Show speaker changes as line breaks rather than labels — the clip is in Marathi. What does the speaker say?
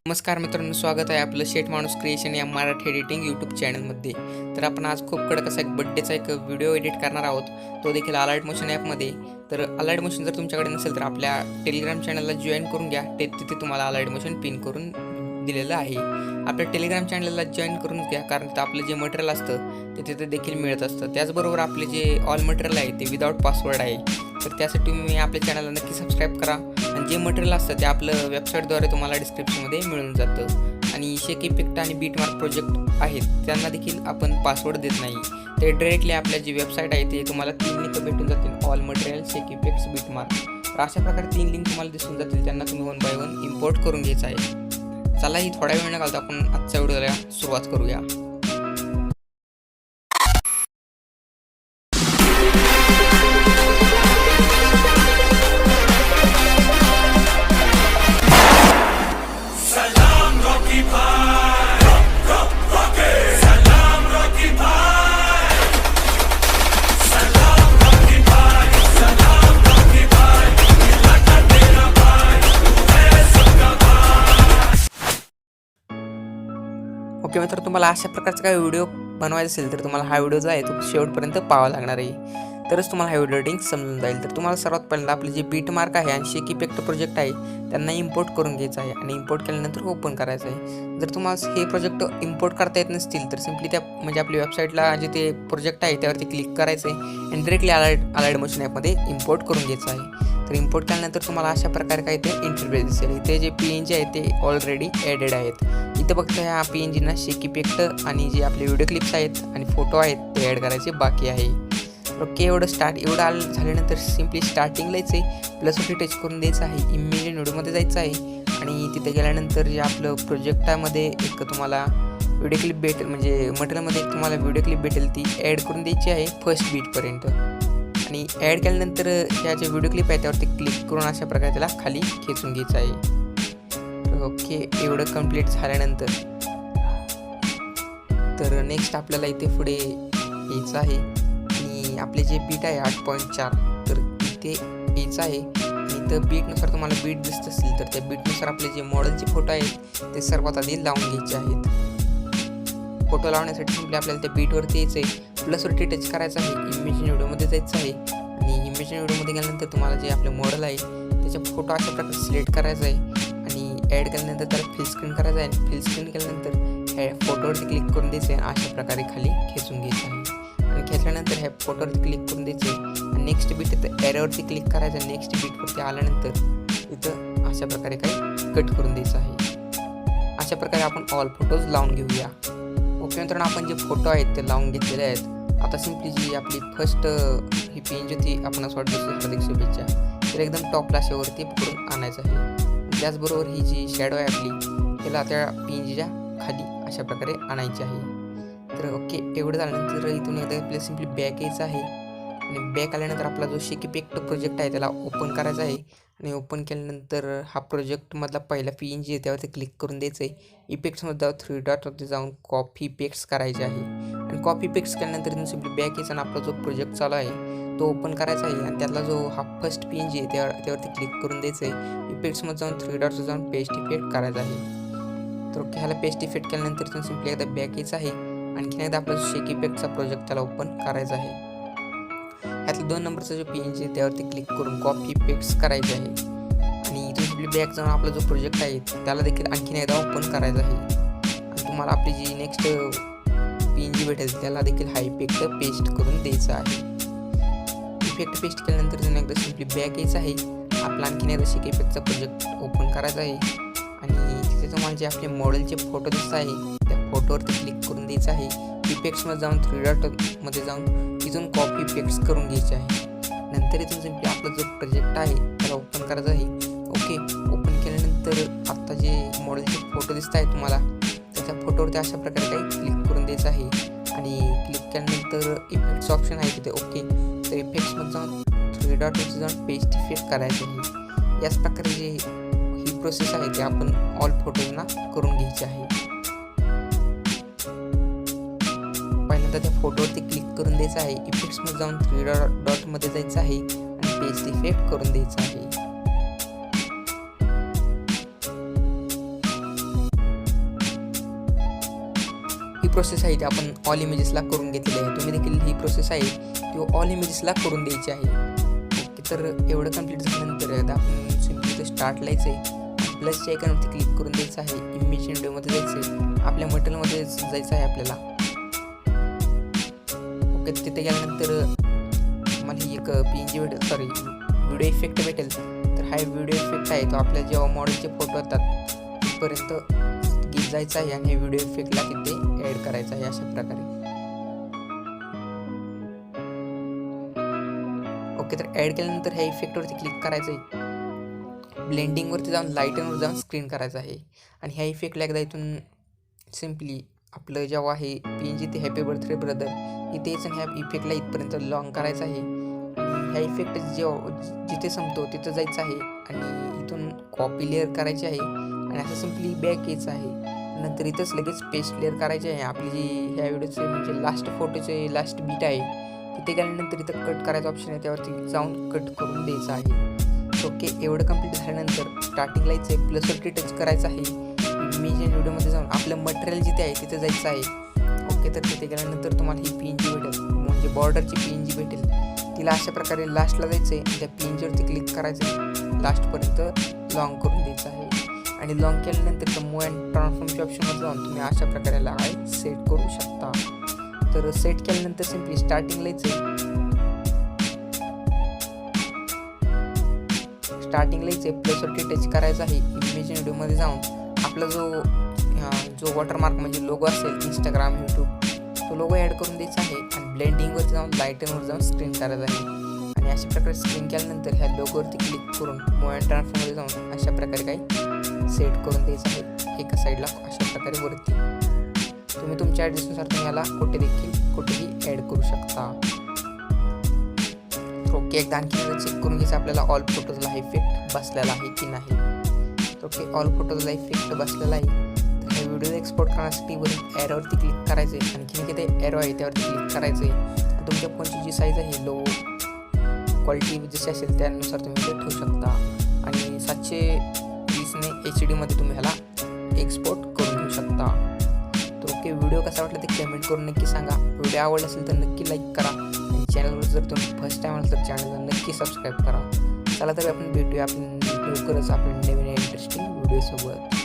नमस्कार मित्रांनो, स्वागत आहे आपलं शेठ माणूस क्रिएशन या मराठी एडिटिंग यूट्यूब चॅनलमध्ये. तर आपण आज खूप कडक असा एक बड्डेचा एक व्हिडिओ एडिट करणार आहोत, तो देखील अलाइट मोशन ॲपमध्ये. तर अलाइट मोशन जर तुमच्याकडे नसेल तर आपल्या टेलिग्राम चॅनलला जॉईन करून घ्या. तिथे तुम्हाला अलाइट मोशन पिन करून दिलेलं आहे. आपल्या टेलिग्राम चॅनलला जॉईन करून घ्या, कारण तर आपलं जे मटेरियल असतं ते तिथे देखील मिळत असतं. त्याचबरोबर आपले जे ऑल मटेरियल आहे ते विदाऊट पासवर्ड आहे. तर त्यासाठी तुम्ही आपल्या चॅनलला नक्की सबस्क्राईब करा. आणि जे मटेरियल असतं ते आपलं वेबसाईटद्वारे तुम्हाला डिस्क्रिप्शनमध्ये मिळून जातं. आणि शेक इफेक्ट आणि बीटमार्क प्रोजेक्ट आहेत त्यांना देखील आपण पासवर्ड देत नाही. ते डायरेक्टली आपल्या जी वेबसाईट आहे ते तुम्हाला 3 लिंक भेटून जातील, ऑल मटेरियल, शेक इफेक्ट्स, बीटमार्क. तर अशा प्रकारे 3 लिंक तुम्हाला दिसून जातील, त्यांना तुम्ही 1 बाय 1 इम्पोर्ट करून घ्यायचं आहे. चला, ही थोडा वेळ न घालता आपण आजच्या व्हिडिओला सुरुवात करूया. ओके मित्र, तुम्हाला अशा प्रकारचा काही व्हिडिओ बनवायचा असेल तर तुम्हाला हा व्हिडिओ जो आहे तो शेवटपर्यंत पाहावा लागणार आहे, तरच तुम्हाला हा व्हिडिओ एडिटिंग समजून जाईल. तर तुम्हाला सर्वात पहिल्यांदा आपले जे बीट मार्क आहे आणि शेक इफेक्ट प्रोजेक्ट आहे त्यांना इम्पोर्ट करून घ्यायचं आहे आणि इम्पोर्ट केल्यानंतर ओपन करायचं आहे. जर तुम्हाला हे प्रोजेक्ट इम्पोर्ट करता येत नसतील तर सिम्पली त्या म्हणजे आपल्या वेबसाईटला जे ते प्रोजेक्ट आहे त्यावरती क्लिक करायचं आहे आणि डायरेक्टली अलाइट मोशन ॲपमध्ये इम्पोर्ट करून घ्यायचं आहे. तर इम्पोर्ट केल्यानंतर तुम्हाला अशा प्रकारे काही ते इंटरफेस दिसेल. इथे जे PNG आहे ते ऑलरेडी ॲडेड आहेत. इथं फक्त ह्या PNGना शेक इफेक्ट आणि जे आपले व्हिडिओ क्लिप्स आहेत आणि फोटो आहेत ते ॲड करायचे बाकी आहे. ओके, एवढं झाल्यानंतर सिम्पली स्टार्टिंगलाच आहे +1 टच करून द्यायचं आहे. इमेज व्हिडिओमध्ये जायचं आहे आणि तिथे गेल्यानंतर जे आपलं प्रोजेक्टामध्ये एक तुम्हाला व्हिडिओ क्लिप भेटेल, म्हणजे मटेरियलमध्ये एक तुम्हाला व्हिडिओ क्लिप भेटेल, ती ॲड करून द्यायची आहे फर्स्ट बीटपर्यंत. आणि ॲड केल्यानंतर ह्या जे व्हिडिओ क्लिप आहे त्यावरती क्लिक करून अशा प्रकारे त्याला खाली खेचून घ्यायचं आहे. ओके, एवढं कंप्लीट झाल्यानंतर तर नेक्स्ट आपल्याला इथे पुढे यायचं आहे आणि आपले जे बीट आहे 8.4 तर इथे यायचं आहे. आणि इथं बीटनुसार तुम्हाला बीट दिसत असतील तर त्या बीटनुसार आपले जे मॉडेलचे फोटो आहेत ते सर्वात आधी लावून घ्यायचे आहेत. फोटो लावण्यासाठी सिम्पली आपल्याला त्या बीटवरती यायचं आहे, +वरती टच करायचं आहे, इमेज व्हिडिओमध्ये जायचं आहे आणि इमेज व्हिडिओमध्ये गेल्यानंतर तुम्हाला जे आपले मॉडेल आहे त्याचा फोटो अशा प्रकारे सिलेक्ट करायचा आहे आणि ॲड केल्यानंतर त्याला फिल स्क्रीन करायचं आहे. फिल स्क्रीन केल्यानंतर ह्या फोटोवरती क्लिक करून द्यायचं आहे, अशा प्रकारे खाली खेचून घ्यायचं आहे. आणि खेचल्यानंतर ह्या फोटोवरती क्लिक करून द्यायचं आहे आणि नेक्स्ट बीट इथं एरोवरती क्लिक करायचं आहे. नेक्स्ट बीटवरती आल्यानंतर इथं अशा प्रकारे काही कट करून द्यायचं आहे. अशा प्रकारे आपण ऑल फोटोज लावून घेऊया. ओके मित्रांनो, आपण जे फोटो आहेत ते लावून घेतलेले आहेत. आता सिम्पली जी आपली फर्स्ट ही PNG होती आपण असं वाटतं हार्दिक शुभेच्छा, तर एकदम टॉप लाशेवरती पकडून आणायचं आहे. त्याचबरोबर ही जी शॅडो आहे आपली त्याला त्या PNGच्या खाली अशा प्रकारे आणायची आहे. तर ओके, एवढं झाल्यानंतर इथून एकदा आपल्याला सिम्पली बॅक यायचं आहे आणि बॅक आल्यानंतर आपला जो शेक इफेक्ट प्रोजेक्ट आहे त्याला ओपन करायचा आहे. आणि ओपन केल्यानंतर हा प्रोजेक्टमधला पहिला PNG आहे त्यावरती क्लिक करून द्यायचं आहे. इफेक्ट्समध्ये जाऊन 3 डॉटवरती जाऊन कॉपी पेस्ट करायचे आहे आणि कॉपी पेस्ट केल्यानंतर इथून सिम्पली बॅक यायचं आणि आपला जो प्रोजेक्ट चालू आहे तो ओपन करायचा आहे आणि त्यातला जो हा फर्स्ट PNG आहे त्यावरती क्लिक करून द्यायचं आहे. इफेक्ट्समध्ये जाऊन 3 डॉटवर जाऊन पेस्ट इफेक्ट करायचा आहे. तर ओके, ह्याला पेस्ट इफेक्ट केल्यानंतर इथून सिम्पली एकदा बॅक यायचं आहे. आणखीन एकदा आपला जो शेक इफेक्टचा प्रोजेक्ट त्याला ओपन करायचा आहे. ह्यातला 2 नंबरचा जो PNG आहे त्यावरती क्लिक करून कॉपी पेस्ट करायचे आहे आणि इथून सिम्पली बॅक जाऊन आपला जो प्रोजेक्ट आहे त्याला देखील आणखीन एकदा ओपन करायचा आहे. आणि तुम्हाला आपली जी नेक्स्ट PNG भेटेल त्याला देखील हा इफेक्ट पेस्ट करून द्यायचा आहे. इफेक्ट पेस्ट केल्यानंतर तुम्ही एकदा सिम्पली बॅक यायचं आहे. आपला आणखीन एकदा शेक इफेक्टचा प्रोजेक्ट ओपन करायचा आहे आणि तिथे तुम्हाला जे आपले मॉडेलचे फोटो दिसत आहे त्या फोटोवरती क्लिक करून द्यायचं आहे. इफेक्ट्समध्ये जाऊन 3 डॉटमध्ये जाऊन इथून कॉपी पेस्ट करून घ्यायचे आहे. नंतर इथून सिम्पली आपला जो प्रोजेक्ट आहे त्याला ओपन करायचा आहे. ओके, ओपन केल्यानंतर आत्ता जे मॉडेलचे फोटो दिसत आहे तुम्हाला त्याच्या फोटोवरती अशा प्रकारे काही क्लिक करून द्यायचं आहे आणि क्लिक केल्यानंतर इफेक्ट्स ऑप्शन आहे तिथे. ओके, तर इफेक्ट्समध्ये जाऊन 3 डॉटवरती जाऊन पेस्ट इफेक्ट करायचे आहे. याच प्रकारे जे ही प्रोसेस आहे ते आपण ऑल फोटोजना करून घ्यायची आहे. पहिल्यांदा त्या फोटोवरती क्लिक करून द्यायचं आहे. इफेक्ट्समध्ये जाऊन 3 डॉटमध्ये जायचं आहे आणि पेस्ट इफेक्ट करून द्यायचं आहे. प्रोसेस आहे ती आपण ऑल इमेजेसला करून घेतलेली आहे. तुम्ही देखील ही प्रोसेस आहे ती ऑल इमेजेसला करून द्यायची आहे. ओके, तर एवढं कंप्लीट झाल्यानंतर आता आपण सिम्पली ते स्टार्टला यायचं आहे. प्लसच्या आयकॉनवरती क्लिक करून द्यायचं आहे. इमेज विंडोमध्ये जायचं आहे. आपल्या मटेरियलमध्ये जायचं आहे आपल्याला. ओके, तिथे गेल्यानंतर मला ही एक PNG भेटेल, सॉरी व्हिडिओ इफेक्ट भेटेल. तर हा व्हिडिओ इफेक्ट आहे तो आपल्या जेव्हा मॉडेलचे फोटो येतात तिथपर्यंत जायचं आहे आणि व्हिडिओ इफेक्टला तिथे ॲड करायचा आहे अशा प्रकारे. ओके, तर ॲड केल्यानंतर ह्या इफेक्टवरती क्लिक करायचं आहे. ब्लेंडिंगवरती जाऊन लाईटनवर जाऊन स्क्रीन करायचं आहे आणि ह्या इफेक्टला एकदा इथून सिम्पली आपलं जेव्हा आहे PNG ते हॅपी बर्थडे ब्रदर इथेच ह्या इफेक्टला इथपर्यंत लॉंग करायचं आहे. आणि ह्या इफेक्ट जिथे संपतो तिथं जायचं आहे आणि इथून कॉपी लेअर करायची आहे आणि असं सिम्पली बॅक यायचं आहे. नंतर इथंच लगेच पेस्ट लेअर करायची आहे. आपली जी ह्या व्हिडिओचे म्हणजे लास्ट फोटोचे लास्ट बीट आहे तिथे गेल्यानंतर इथं कट करायचा ऑप्शन आहे त्यावरती जाऊन कट करून द्यायचं आहे. ओके, एवढं कंप्लीट झाल्यानंतर स्टार्टिंगला यायचं प्लसवरती टच करायचं आहे. इमेज अँड व्हिडिओमध्ये जाऊन आपलं मटेरियल जिथे आहे तिथे जायचं आहे. ओके, तर तिथे गेल्यानंतर तुम्हाला ही PNG भेटेल म्हणजे बॉर्डरची PNG भेटेल. तिला अशा प्रकारे लास्टला जायचं आहे. त्या PNGवरती क्लिक करायचं आहे. लास्टपर्यंत लॉंग करून द्यायचं आहे आणि लॉंग केल्यानंतर तर मूव अँड ट्रान्सफॉर्मच्या ऑप्शनवर जाऊन तुम्ही अशा प्रकारे लाईट सेट करू शकता. तर सेट केल्यानंतर सिम्पली स्टार्टिंगला यायचं प्लसवरती टच करायचं आहे. इमेज व्हिडिओमध्ये जाऊन आपला जो वॉटरमार्क म्हणजे लोगो असेल इंस्टाग्राम यूट्यूब तो लोगो ॲड करून द्यायचा आहे आणि ब्लेंडिंगवरती जाऊन लाईटनवर जाऊन स्क्रीन करायचं आहे. आणि अशा प्रकारे स्क्रीन केल्यानंतर ह्या लोगोवरती क्लिक करून मूव अँड ट्रान्सफॉर्ममध्ये जाऊन अशा प्रकारे काही सेट करून द्यायचं आहे एका साईडला अशा प्रकारे वरती. तुम्ही तुमच्या ॲड्रेसनुसार तुम्ही याला कुठेही ॲड करू शकता. ओके, एकदा आणखी चेक करून घ्यायचं आपल्याला ऑल फोटोजला इफेक्ट बसलेला आहे की नाही. ओके, ऑल फोटोजला इफेक्ट बसलेला आहे. तर हे व्हिडिओ एक्सपोर्ट करण्यासाठी वरून ॲरोवरती क्लिक करायचं आहे. आणखीन किती ॲरो आहे त्यावरती क्लिक करायचं आहे. तुमच्या फोनची जी साईज आहे लो क्वालिटी जशी असेल त्यानुसार तुम्ही ते ठेवू शकता आणि 720 HD मध्ये तुम्ही ह्याला एक्सपोर्ट करून घेऊ शकता. तर ओके, व्हिडिओ कसा वाटला ते कमेंट करून नक्की सांगा. व्हिडिओ आवडला असेल तर नक्की लाईक करा आणि चॅनलवर जर तुम्ही फर्स्ट टाईम असेल तर चॅनलला नक्की सबस्क्राईब करा. चला तर आपण भेटूया आपण लवकरच आपण नवीन इंटरेस्टिंग व्हिडिओसोबत.